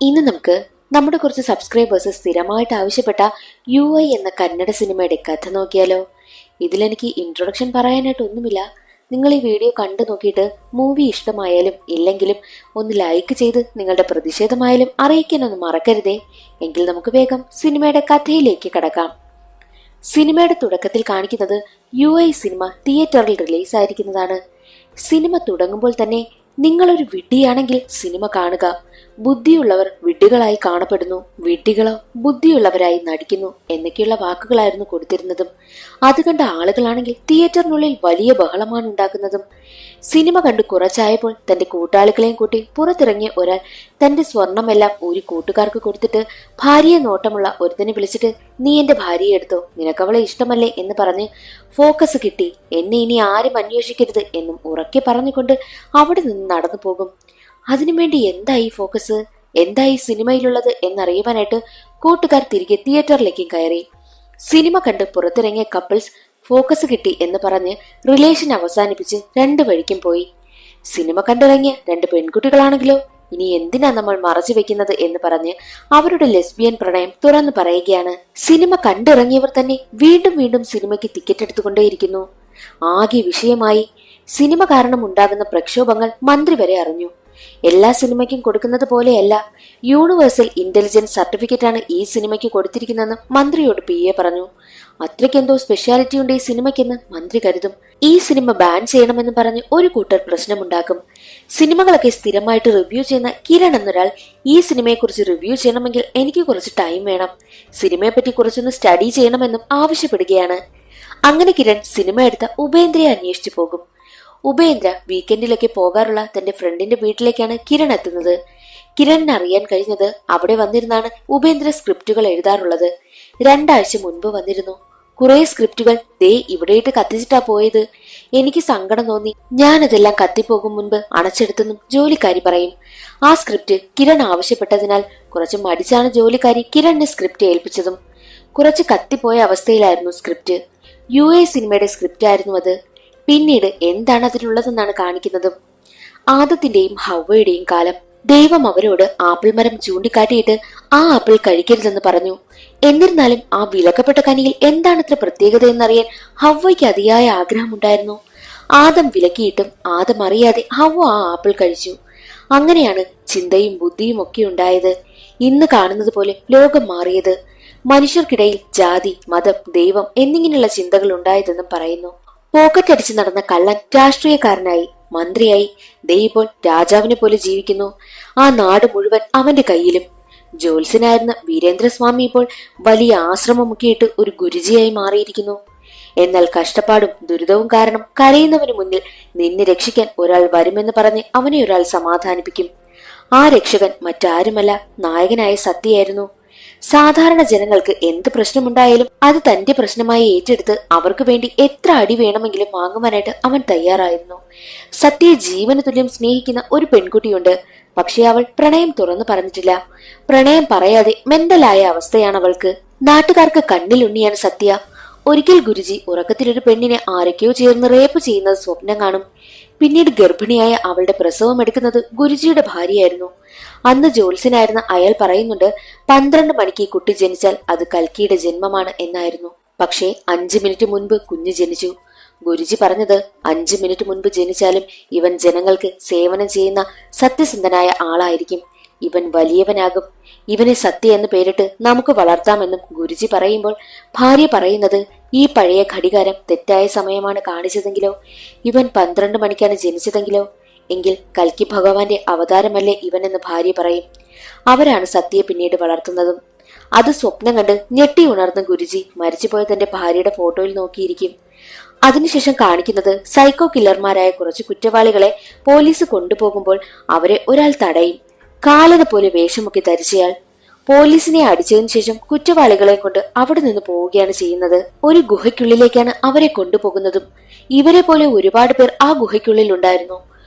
ഇന്ന് നമുക്ക് നമ്മുടെ കുറച്ച് സബ്സ്ക്രൈബേഴ്സ് സ്ഥിരമായിട്ട് ആവശ്യപ്പെട്ട UI എന്ന കന്നഡ സിനിമയുടെ കഥ നോക്കിയാലോ. ഇതിലെനിക്ക് ഇൻട്രൊഡക്ഷൻ പറയാനായിട്ടൊന്നുമില്ല. നിങ്ങൾ ഈ വീഡിയോ കണ്ടു നോക്കിയിട്ട് മൂവി ഇഷ്ടമായാലും ഇല്ലെങ്കിലും ഒന്ന് ലൈക്ക് ചെയ്ത് നിങ്ങളുടെ പ്രതിഷേധമായാലും അറിയിക്കാനൊന്നും മറക്കരുതേ. എങ്കിൽ നമുക്ക് വേഗം സിനിമയുടെ കഥയിലേക്ക് കടക്കാം. സിനിമയുടെ തുടക്കത്തിൽ കാണിക്കുന്നത് UI സിനിമ തിയേറ്ററിൽ റിലീസായിരിക്കുന്നതാണ്. സിനിമ തുടങ്ങുമ്പോൾ തന്നെ നിങ്ങളൊരു വിഡ്ഢിയാണെങ്കിൽ സിനിമ കാണുക, ബുദ്ധിയുള്ളവർ വിഡ്ഢികളായി കാണപ്പെടുന്നു, വിഡ്ഢികളോ ബുദ്ധിയുള്ളവരായി നടിക്കുന്നു എന്നൊക്കെയുള്ള വാക്കുകളായിരുന്നു കൊടുത്തിരുന്നതും. അത് കണ്ട ആളുകളാണെങ്കിൽ തിയേറ്ററിനുള്ളിൽ വലിയ ബഹളമാണ് ഉണ്ടാക്കുന്നതും. സിനിമ കണ്ടു കുറച്ചായപ്പോൾ തന്റെ കൂട്ടാളികളെയും കൂട്ടി പുറത്തിറങ്ങിയ ഒരാൾ തന്റെ സ്വർണമെല്ലാം ഒരു കൂട്ടുകാർക്ക് കൊടുത്തിട്ട് ഭാര്യയെ നോട്ടമുള്ള ഒരുത്തനെ വിളിച്ചിട്ട്, നീ എന്റെ ഭാര്യയെ എടുത്തോ, നിനക്കവളെ ഇഷ്ടമല്ലേ എന്ന് പറഞ്ഞ് ഫോക്കസ് കിട്ടി, എന്നെ ഇനി ആരും അന്വേഷിക്കരുത് എന്നും ഉറക്കെ പറഞ്ഞുകൊണ്ട് അവിടെ നിന്ന് നടന്നു പോകും. അതിനുവേണ്ടി എന്തായി ഫോക്കസ്, എന്തായി സിനിമയിലുള്ളത് എന്നറിയുവാനായിട്ട് കൂട്ടുകാർ തിരികെ തിയേറ്ററിലേക്ക് കയറി. സിനിമ കണ്ട് പുറത്തിറങ്ങിയ കപ്പിൾസ് ഫോക്കസ് കിട്ടി എന്ന് പറഞ്ഞ് റിലേഷൻ അവസാനിപ്പിച്ച് രണ്ടു വഴിക്കും പോയി. സിനിമ കണ്ടിറങ്ങിയ രണ്ട് പെൺകുട്ടികളാണെങ്കിലോ ഇനി എന്തിനാ നമ്മൾ മറച്ചു വെക്കുന്നത് എന്ന് പറഞ്ഞ് അവരുടെ ലെസ്ബിയൻ പ്രണയം തുറന്നു പറയുകയാണ്. സിനിമ കണ്ടിറങ്ങിയവർ തന്നെ വീണ്ടും വീണ്ടും സിനിമയ്ക്ക് ടിക്കറ്റ് എടുത്തുകൊണ്ടേയിരിക്കുന്നു. ആകെ വിഷയമായി. സിനിമ കാരണം ഉണ്ടാകുന്ന പ്രക്ഷോഭങ്ങൾ മന്ത്രി വരെ അറിഞ്ഞു. എല്ലാ സിനിമയ്ക്കും കൊടുക്കുന്നത് പോലെയല്ല, യൂണിവേഴ്സൽ ഇന്റലിജൻസ് സർട്ടിഫിക്കറ്റ് ആണ് ഈ സിനിമയ്ക്ക് കൊടുത്തിരിക്കുന്നതെന്ന് മന്ത്രിയോട് PA പറഞ്ഞു. അത്രയ്ക്കെന്തോ സ്പെഷ്യാലിറ്റി ഉണ്ട് ഈ സിനിമയ്ക്കെന്ന് മന്ത്രി കരുതും. ഈ സിനിമ ബാൻ ചെയ്യണമെന്ന് പറഞ്ഞ് ഒരു കൂട്ടർ പ്രശ്നമുണ്ടാക്കും. സിനിമകളൊക്കെ സ്ഥിരമായിട്ട് റിവ്യൂ ചെയ്യുന്ന കിരൺ എന്നൊരാൾ ഈ സിനിമയെക്കുറിച്ച് റിവ്യൂ ചെയ്യണമെങ്കിൽ എനിക്ക് കുറച്ച് ടൈം വേണം, സിനിമയെപ്പറ്റി കുറച്ചൊന്ന് സ്റ്റഡി ചെയ്യണമെന്നും ആവശ്യപ്പെടുകയാണ്. അങ്ങനെ കിരൺ സിനിമ എടുത്ത ഉപേന്ദ്രയെ അന്വേഷിച്ചു പോകും. ഉപേന്ദ്ര വീക്കെൻഡിലൊക്കെ പോകാറുള്ള തന്റെ ഫ്രണ്ടിന്റെ വീട്ടിലേക്കാണ് കിരൺ എത്തുന്നത്. കിരണിന് അറിയാൻ കഴിഞ്ഞത് അവിടെ വന്നിരുന്നാണ് ഉപേന്ദ്ര സ്ക്രിപ്റ്റുകൾ എഴുതാറുള്ളത്. 2 ആഴ്ച മുൻപ് വന്നിരുന്നു. കുറെ സ്ക്രിപ്റ്റുകൾ ദേ ഇവിടെയിട്ട് കത്തിച്ചിട്ടാ പോയത്. എനിക്ക് സങ്കടം തോന്നി, ഞാനതെല്ലാം കത്തിപ്പോകും മുൻപ് അണച്ചെടുത്തെന്നും ജോലിക്കാരി പറയും. ആ സ്ക്രിപ്റ്റ് കിരൺ ആവശ്യപ്പെട്ടതിനാൽ കുറച്ച് മടിച്ചാണ് ജോലിക്കാരി കിരണിന് സ്ക്രിപ്റ്റ് ഏൽപ്പിച്ചതും. കുറച്ച് കത്തിപ്പോയ അവസ്ഥയിലായിരുന്നു സ്ക്രിപ്റ്റ്. UA സിനിമയുടെ സ്ക്രിപ്റ്റ് ആയിരുന്നു അത്. പിന്നീട് എന്താണ് അതിലുള്ളതെന്നാണ് കാണിക്കുന്നത്. ആദത്തിന്റെയും ഹവ്വയുടെയും കാലം. ദൈവം അവരോട് ആപ്പിൾ മരം ചൂണ്ടിക്കാട്ടിയിട്ട് ആ ആപ്പിൾ കഴിക്കരുതെന്ന് പറഞ്ഞു. എന്നിരുന്നാലും ആ വിലക്കപ്പെട്ട കനിയിൽ എന്താണത്ര പ്രത്യേകത എന്നറിയാൻ ഹവ്വയ്ക്ക് അതിയായ ആഗ്രഹമുണ്ടായിരുന്നു. ആദം വിലക്കിയിട്ടും ആദം അറിയാതെ ഹവ്വ ആ ആപ്പിൾ കഴിച്ചു. അങ്ങനെയാണ് ചിന്തയും ബുദ്ധിയും ഒക്കെ ഉണ്ടായത്. ഇന്ന് കാണുന്നത് പോലെ ലോകം മാറിയത്. മനുഷ്യർക്കിടയിൽ ജാതി, മതം, ദൈവം എന്നിങ്ങനെയുള്ള ചിന്തകൾ ഉണ്ടായതെന്നും പറയുന്നു. പോക്കറ്റ് അടിച്ച് നടന്ന കള്ളൻ രാഷ്ട്രീയക്കാരനായി, മന്ത്രിയായി, ദേ ഇപ്പോൾ രാജാവിനെ പോലെ ജീവിക്കുന്നു. ആ നാട് മുഴുവൻ അവന്റെ കയ്യിലും. ജോത്സ്യനായിരുന്ന വീരേന്ദ്രസ്വാമി ഇപ്പോൾ വലിയ ആശ്രമമൊക്കെയിട്ട് ഒരു ഗുരുജിയായി മാറിയിരിക്കുന്നു. എന്നാൽ കഷ്ടപ്പാടും ദുരിതവും കാരണം കരയുന്നവന് മുന്നിൽ നിന്നെ രക്ഷിക്കാൻ ഒരാൾ വരുമെന്ന് പറഞ്ഞ് അവനെ ഒരാൾ സമാധാനിപ്പിക്കും. ആ രക്ഷകൻ മറ്റാരുമല്ല, നായകനായ സത്യയായിരുന്നു. സാധാരണ ജനങ്ങൾക്ക് എന്ത് പ്രശ്നമുണ്ടായാലും അത് തന്റെ പ്രശ്നമായി ഏറ്റെടുത്ത് അവർക്ക് വേണ്ടി എത്ര അടി വേണമെങ്കിലും വാങ്ങുവാനായിട്ട് അവൻ തയ്യാറായിരുന്നു. സത്യയെ ജീവന തുല്യം സ്നേഹിക്കുന്ന ഒരു പെൺകുട്ടിയുണ്ട്. പക്ഷെ അവൾ പ്രണയം തുറന്നു പറഞ്ഞിട്ടില്ല. പ്രണയം പറയാതെ മെന്റലായ അവസ്ഥയാണ് അവൾക്ക്. നാട്ടുകാർക്ക് കണ്ണിലുണ്ണിയാണ് സത്യ. ഒരിക്കൽ ഗുരുജി ഉറക്കത്തിലൊരു പെണ്ണിനെ ആരൊക്കെയോ ചേർന്ന് റേപ്പ് ചെയ്യുന്നത് സ്വപ്നം കാണും. പിന്നീട് ഗർഭിണിയായ അവളുടെ പ്രസവം എടുക്കുന്നത് ഗുരുജിയുടെ ഭാര്യയായിരുന്നു. അന്ന് ജോത്സ്യനായിരുന്ന അയാൾ പറയുന്നുണ്ട്, 12 മണിക്ക് കുട്ടി ജനിച്ചാൽ അത് കൽക്കിയുടെ ജന്മമാണ് എന്നായിരുന്നു. പക്ഷേ 5 മിനിറ്റ് മുൻപ് കുഞ്ഞ് ജനിച്ചു. ഗുരുജി പറഞ്ഞത് 5 മിനിറ്റ് മുൻപ് ജനിച്ചാലും ഇവൻ ജനങ്ങൾക്ക് സേവനം ചെയ്യുന്ന സത്യസന്ധനായ ആളായിരിക്കും, ഇവൻ വലിയവനാകും, ഇവനെ സത്യ എന്ന് പേരിട്ട് നമുക്ക് വളർത്താമെന്നും ഗുരുജി പറയുമ്പോൾ ഭാര്യ പറയുന്നത്, ഈ പഴയ ഘടികാരം തെറ്റായ സമയമാണ് കാണിച്ചതെങ്കിലോ, ഇവൻ 12 മണിക്കാണ് ജനിച്ചതെങ്കിലോ, എങ്കിൽ കൽക്കി ഭഗവാന്റെ അവതാരമല്ലേ ഇവനെന്ന് ഭാര്യ പറയും. അവരാണ് സത്യയെ പിന്നീട് വളർത്തുന്നതും. അത് സ്വപ്നം കണ്ട് ഞെട്ടി ഉണർന്ന ഗുരുജി മരിച്ചുപോയ തന്റെ ഭാര്യയുടെ ഫോട്ടോയിൽ നോക്കിയിരിക്കും. അതിനുശേഷം കാണിക്കുന്നത് സൈക്കോ കില്ലർമാരായ കുറച്ച് കുറ്റവാളികളെ പോലീസ് കൊണ്ടുപോകുമ്പോൾ അവരെ ഒരാൾ തടയും. കാലന പോലെ വേഷമൊക്കെ ധരിച്ചയാൾ പോലീസിനെ അടിച്ചതിനു ശേഷം കുറ്റവാളികളെ കൊണ്ട് അവിടെ നിന്ന് പോവുകയാണ് ചെയ്യുന്നത്. ഒരു ഗുഹയ്ക്കുള്ളിലേക്കാണ് അവരെ കൊണ്ടുപോകുന്നതും. ഇവരെ പോലെ ഒരുപാട് പേർ ആ ഗുഹയ്ക്കുള്ളിൽ ഉണ്ടായിരുന്നു.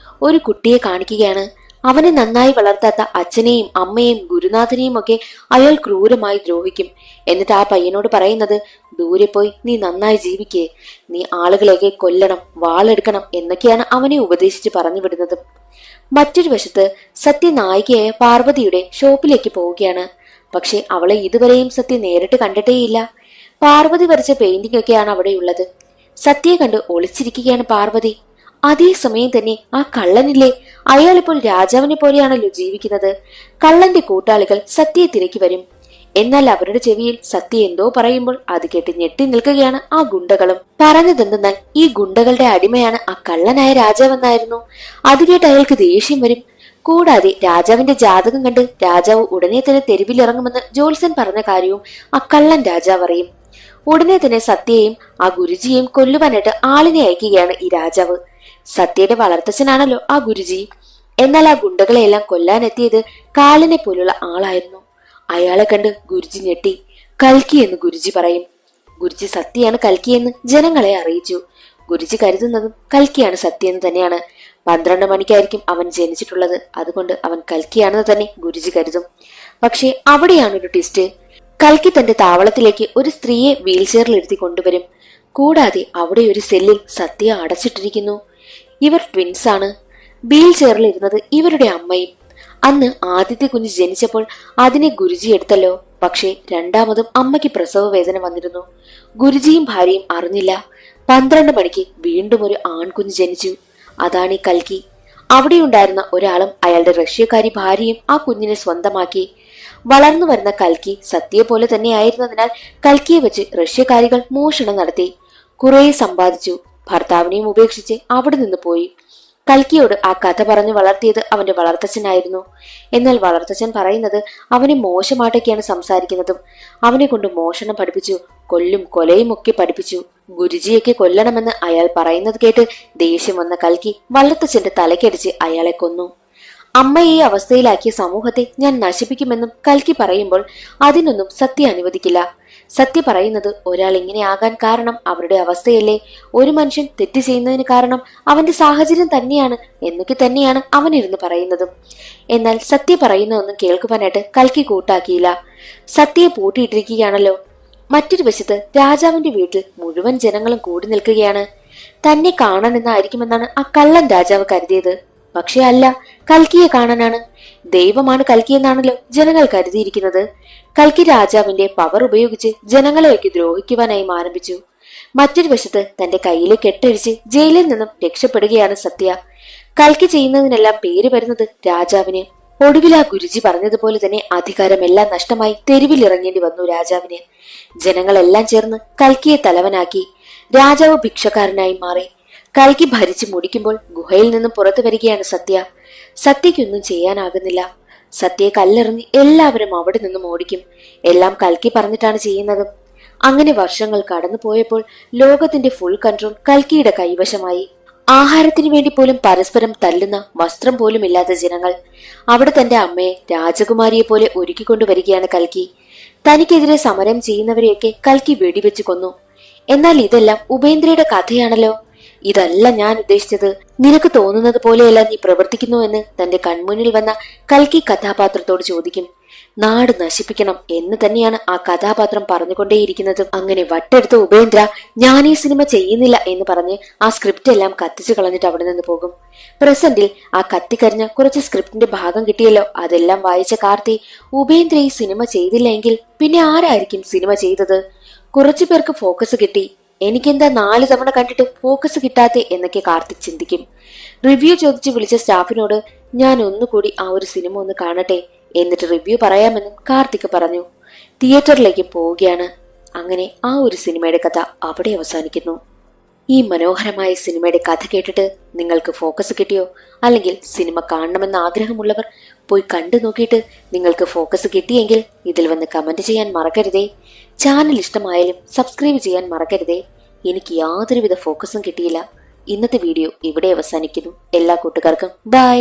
ഒരു കുട്ടിയെ കാണിക്കുകയാണ്. അവനെ നന്നായി വളർത്താത്ത അച്ഛനെയും അമ്മയെയും ഗുരുനാഥനെയും ഒക്കെ അയാൾ ക്രൂരമായി ദ്രോഹിക്കും. എന്നിട്ട് ആ പയ്യനോട് പറയുന്നത്, ദൂരെ പോയി നീ നന്നായി ജീവിക്കേ, നീ ആളുകളെയൊക്കെ കൊല്ലണം, വാളെടുക്കണം എന്നൊക്കെയാണ് അവനെ ഉപദേശിച്ച് പറഞ്ഞു വിടുന്നത്. മറ്റൊരു വശത്ത് സത്യ നായികയായ പാർവതിയുടെ ഷോപ്പിലേക്ക് പോവുകയാണ്. പക്ഷെ അവളെ ഇതുവരെയും സത്യ നേരിട്ട് കണ്ടിട്ടേയില്ല. പാർവതി വരച്ച പെയിന്റിംഗ് ഒക്കെയാണ് അവിടെയുള്ളത്. സത്യയെ കണ്ട് ഒളിച്ചിരിക്കുകയാണ് പാർവതി. അതേസമയം തന്നെ ആ കള്ളനില്ലേ, അയാൾ ഇപ്പോൾ രാജാവിനെ പോലെയാണല്ലോ ജീവിക്കുന്നത്. കള്ളന്റെ കൂട്ടാളികൾ സത്യയെ തിരക്കി വരും. എന്നാൽ അവരുടെ ചെവിയിൽ സത്യ എന്തോ പറയുമ്പോൾ അത് കേട്ട് ഞെട്ടി നിൽക്കുകയാണ് ആ ഗുണ്ടകളും. പറഞ്ഞതെന്തെന്നാൽ ഈ ഗുണ്ടകളുടെ അടിമയാണ് ആ കള്ളനായ രാജാവെന്നായിരുന്നു. അത് കേട്ട് അയാൾക്ക് ദേഷ്യം വരും. കൂടാതെ രാജാവിന്റെ ജാതകം കണ്ട് രാജാവ് ഉടനെ തന്നെ തെരുവിലിറങ്ങുമെന്ന് ജോത്സ്യൻ പറഞ്ഞ കാര്യവും ആ കള്ളൻ രാജാവ് അറിയും. ഉടനെ തന്നെ സത്യയെയും ആ ഗുരുജിയെയും കൊല്ലുവാനായിട്ട് ആളിനെ അയക്കുകയാണ് ഈ രാജാവ്. സത്യയുടെ വളർത്തച്ഛനാണല്ലോ ആ ഗുരുജി. എന്നാൽ ആ ഗുണ്ടകളെയെല്ലാം കൊല്ലാനെത്തിയത് കാലനെ പോലുള്ള ആളായിരുന്നു. അയാളെ കണ്ട് ഗുരുജി ഞെട്ടി. കൽക്കി എന്ന് ഗുരുജി പറയും. ഗുരുജി സത്യയാണ് കൽക്കി എന്ന് ജനങ്ങളെ അറിയിച്ചു. ഗുരുജി കരുതുന്നതും കൽക്കിയാണ് സത്യമെന്ന് തന്നെയാണ്. 12 മണിക്കായിരിക്കും അവൻ ജനിച്ചിട്ടുള്ളത്. അതുകൊണ്ട് അവൻ കൽക്കിയാണെന്ന് തന്നെ ഗുരുജി കരുതും. പക്ഷെ അവിടെയാണ് ഒരു ട്വിസ്റ്റ്. കൽക്കി തന്റെ താവളത്തിലേക്ക് ഒരു സ്ത്രീയെ വീൽ ചെയറിൽ ഇരുത്തി കൊണ്ടുവരും. കൂടാതെ അവിടെ ഒരു സെല്ലിൽ സത്യ അടച്ചിട്ടിരിക്കുന്നു. ഇവർ ട്വിൻസ് ആണ്. വീൽ ചെയറിൽ ഇരുന്നത് ഇവരുടെ അമ്മയും. അന്ന് ആദ്യത്തെ കുഞ്ഞ് ജനിച്ചപ്പോൾ അതിനെ ഗുരുജി എടുത്തല്ലോ. പക്ഷേ രണ്ടാമതും അമ്മയ്ക്ക് പ്രസവ വേദന വന്നിരുന്നു. ഗുരുജിയും ഭാര്യയും അറിഞ്ഞില്ല. 12 മണിക്ക് വീണ്ടും ഒരു ആൺകുഞ്ഞ് ജനിച്ചു. അതാണ് ഈ കൽക്കി. അവിടെയുണ്ടായിരുന്ന ഒരാളും അയാളുടെ റഷ്യക്കാരി ഭാര്യയും ആ കുഞ്ഞിനെ സ്വന്തമാക്കി. വളർന്നു വരുന്ന കൽക്കി സത്യയെ പോലെ തന്നെയായിരുന്നതിനാൽ കൽക്കിയെ വെച്ച് റഷ്യക്കാരികൾ മോഷണം നടത്തി. കുറെ സമ്പാദിച്ചു. ഭർത്താവിനെയും ഉപേക്ഷിച്ച് അവിടെ നിന്ന് പോയി. കൽക്കിയോട് ആ കഥ പറഞ്ഞു വളർത്തിയത് അവന്റെ വളർത്തച്ഛനായിരുന്നു. എന്നാൽ വളർത്തച്ഛൻ പറയുന്നത് അവനെ മോശമായിട്ടൊക്കെയാണ് സംസാരിക്കുന്നതും. അവനെ കൊണ്ട് മോഷണം പഠിപ്പിച്ചു, കൊല്ലും കൊലയും ഒക്കെ പഠിപ്പിച്ചു. ഗുരുജിയൊക്കെ കൊല്ലണമെന്ന് അയാൾ പറയുന്നത് കേട്ട് ദേഷ്യം വന്ന കൽക്കി വളർത്തച്ഛന്റെ തലക്കടിച്ച് അയാളെ കൊന്നു. അമ്മയെ ഈ അവസ്ഥയിലാക്കിയ സമൂഹത്തെ ഞാൻ നശിപ്പിക്കുമെന്നും കൽക്കി പറയുമ്പോൾ അതിനൊന്നും സത്യ അനുവദിക്കില്ല. സത്യ പറയുന്നത് ഒരാൾ ഇങ്ങനെ ആകാൻ കാരണം അവരുടെ അവസ്ഥയല്ലേ, ഒരു മനുഷ്യൻ തെറ്റ് ചെയ്യുന്നതിന് കാരണം അവന്റെ സാഹചര്യം തന്നെയാണ് എന്നൊക്കെ തന്നെയാണ് അവനിരുന്ന് പറയുന്നതും. എന്നാൽ സത്യ പറയുന്നതൊന്നും കേൾക്കുവാനായിട്ട് കൽക്കി കൂട്ടാക്കിയില്ല. സത്യയെ പൂട്ടിയിട്ടിരിക്കുകയാണല്ലോ. മറ്റൊരു വശത്ത് രാജാവിന്റെ വീട്ടിൽ മുഴുവൻ ജനങ്ങളും കൂടി നിൽക്കുകയാണ്. തന്നെ കാണാനെന്നായിരിക്കുമെന്നാണ് ആ കള്ളൻ രാജാവ് കരുതിയത്. പക്ഷെ അല്ല, കൽക്കിയെ കാണാനാണ്. ദൈവമാണ് കൽക്കി എന്നാണല്ലോ ജനങ്ങൾ കരുതിയിരിക്കുന്നത്. കൽക്കി രാജാവിന്റെ പവർ ഉപയോഗിച്ച് ജനങ്ങളെയൊക്കെ ദ്രോഹിക്കുവാനായി ആരംഭിച്ചു. മറ്റൊരു വശത്ത് തന്റെ കയ്യിലെ കെട്ടഴിച്ച് ജയിലിൽ നിന്നും രക്ഷപ്പെടുകയാണ് സത്യ. കൽക്കി ചെയ്യുന്നതിനെല്ലാം പേര് വരുന്നത് രാജാവിന്. ഒടുവിൽ ആ ഗുരുജി പറഞ്ഞതുപോലെ തന്നെ അധികാരമെല്ലാം നഷ്ടമായി തെരുവിലിറങ്ങേണ്ടി വന്നു രാജാവിന്. ജനങ്ങളെല്ലാം ചേർന്ന് കൽക്കിയെ തലവനാക്കി. രാജാവ് ഭിക്ഷക്കാരനായി മാറി. കൽക്കി ഭരിച്ചു മുടിക്കുമ്പോൾ ഗുഹയിൽ നിന്നും പുറത്തു വരികയാണ് സത്യ. സത്യക്കൊന്നും ചെയ്യാനാകുന്നില്ല. സത്യയെ കല്ലെറിഞ്ഞ് എല്ലാവരും അവിടെ നിന്നും ഓടിക്കും. എല്ലാം കൽക്കി പറഞ്ഞിട്ടാണ് ചെയ്യുന്നതും. അങ്ങനെ വർഷങ്ങൾ കടന്നു പോയപ്പോൾ ലോകത്തിന്റെ ഫുൾ കൺട്രോൾ കൽക്കിയുടെ കൈവശമായി. ആഹാരത്തിന് വേണ്ടി പോലും പരസ്പരം തല്ലുന്ന വസ്ത്രം പോലും ഇല്ലാത്ത ജനങ്ങൾ. അവിടെ തന്റെ അമ്മയെ രാജകുമാരിയെ പോലെ ഒരുക്കിക്കൊണ്ടുവരികയാണ് കൽക്കി. തനിക്കെതിരെ സമരം ചെയ്യുന്നവരെയൊക്കെ കൽക്കി വെടിവെച്ചു കൊന്നു. എന്നാൽ ഇതെല്ലാം ഉപേന്ദ്രയുടെ കഥയാണല്ലോ. ഇതല്ല ഞാൻ ഉദ്ദേശിച്ചത്. നിനക്ക് തോന്നുന്നത് പോലെയല്ല നീ പ്രവർത്തിക്കുന്നു എന്ന് തന്റെ കൺമുന്നിൽ വന്ന കൽക്കി കഥാപാത്രത്തോട് ചോദിക്കും. നാട് നശിപ്പിക്കണം എന്ന് തന്നെയാണ് ആ കഥാപാത്രം പറഞ്ഞുകൊണ്ടേയിരിക്കുന്നത്. അങ്ങനെ വട്ടെടുത്ത ഉപേന്ദ്ര ഞാൻ ഈ സിനിമ ചെയ്യുന്നില്ല എന്ന് പറഞ്ഞ് ആ സ്ക്രിപ്റ്റ് എല്ലാം കത്തിച്ചു കളഞ്ഞിട്ട് അവിടെ നിന്ന് പോകും. പ്രസന്റിൽ ആ കത്തിക്കരിഞ്ഞ കുറച്ച് സ്ക്രിപ്റ്റിന്റെ ഭാഗം കിട്ടിയല്ലോ. അതെല്ലാം വായിച്ച കാർത്തി ഉപേന്ദ്ര ഈ സിനിമ ചെയ്തില്ല എങ്കിൽ പിന്നെ ആരായിരിക്കും സിനിമ ചെയ്തത്? കുറച്ചു പേർക്ക് ഫോക്കസ് കിട്ടി, എനിക്കെന്താ 4 തവണ കണ്ടിട്ട് ഫോക്കസ് കിട്ടാത്തെ എന്നൊക്കെ കാർത്തിക് ചിന്തിക്കും. റിവ്യൂ ചോദിച്ച് വിളിച്ച സ്റ്റാഫിനോട് ഞാൻ ഒന്നുകൂടി ആ ഒരു സിനിമ ഒന്ന് കാണട്ടെ, എന്നിട്ട് റിവ്യൂ പറയാമെന്നും കാർത്തിക് പറഞ്ഞു. തിയേറ്ററിലേക്ക് പോവുകയാണ്. അങ്ങനെ ആ ഒരു സിനിമയുടെ കഥ അവിടെ അവസാനിക്കുന്നു. ഈ മനോഹരമായ സിനിമയുടെ കഥ കേട്ടിട്ട് നിങ്ങൾക്ക് ഫോക്കസ് കിട്ടിയോ? അല്ലെങ്കിൽ സിനിമ കാണണമെന്ന് ആഗ്രഹമുള്ളവർ പോയി കണ്ടു നോക്കിയിട്ട് നിങ്ങൾക്ക് ഫോക്കസ് കിട്ടിയെങ്കിൽ ഇതിൽ വന്ന് കമന്റ് ചെയ്യാൻ മറക്കരുതേ. ചാനൽ ഇഷ്ടമായാലും സബ്സ്ക്രൈബ് ചെയ്യാൻ മറക്കരുതേ. എനിക്ക് യാതൊരുവിധ ഫോക്കസും കിട്ടിയില്ല. ഇന്നത്തെ വീഡിയോ ഇവിടെ അവസാനിക്കുന്നു. എല്ലാ കൂട്ടുകാർക്കും ബൈ.